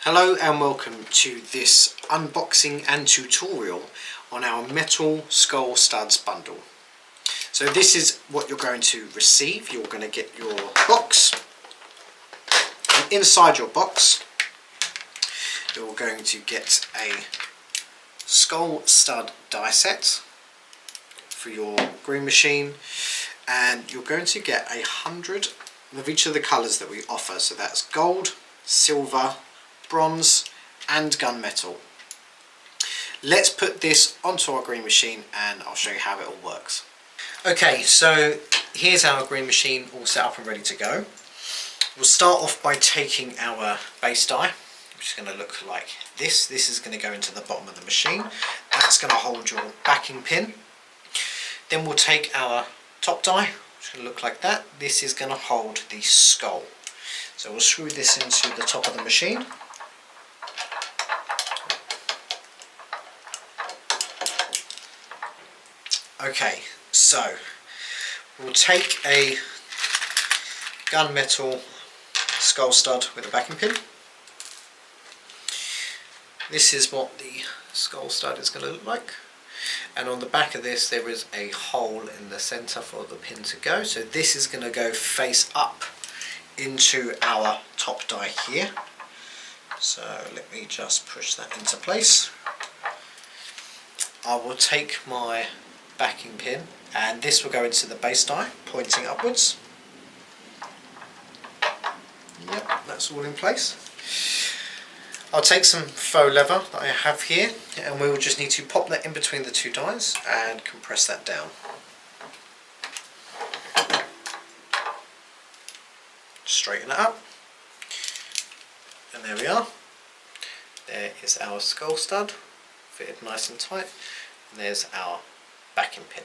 Hello and welcome to this unboxing and tutorial on our metal skull studs bundle. So this is what you're going to receive. You're going to get your box, and inside your box you're going to get a skull stud die set for your green machine, and you're going to get 100 of each of the colours that we offer. So that's gold, silver, bronze and gunmetal. Let's put this onto our green machine and I'll show you how it all works. Okay, so here's our green machine all set up and ready to go. We'll start off by taking our base die, which is going to look like this. This is going to go into the bottom of the machine. That's going to hold your backing pin. Then we'll take our top die, which is going to look like that. This is going to hold the skull. So we'll screw this into the top of the machine. Okay, so we'll take a gunmetal skull stud with a backing pin. This is what the skull stud is going to look like, and on the back of this there is a hole in the centre for the pin to go. So this is going to go face up into our top die here. So let me just push that into place. I will take my backing pin and this will go into the base die pointing upwards. Yep, that's all in place. I'll take some faux leather that I have here and we will just need to pop that in between the two dies and compress that down. Straighten it up, and there we are. There is our skull stud, fitted nice and tight, and there's our backing pin.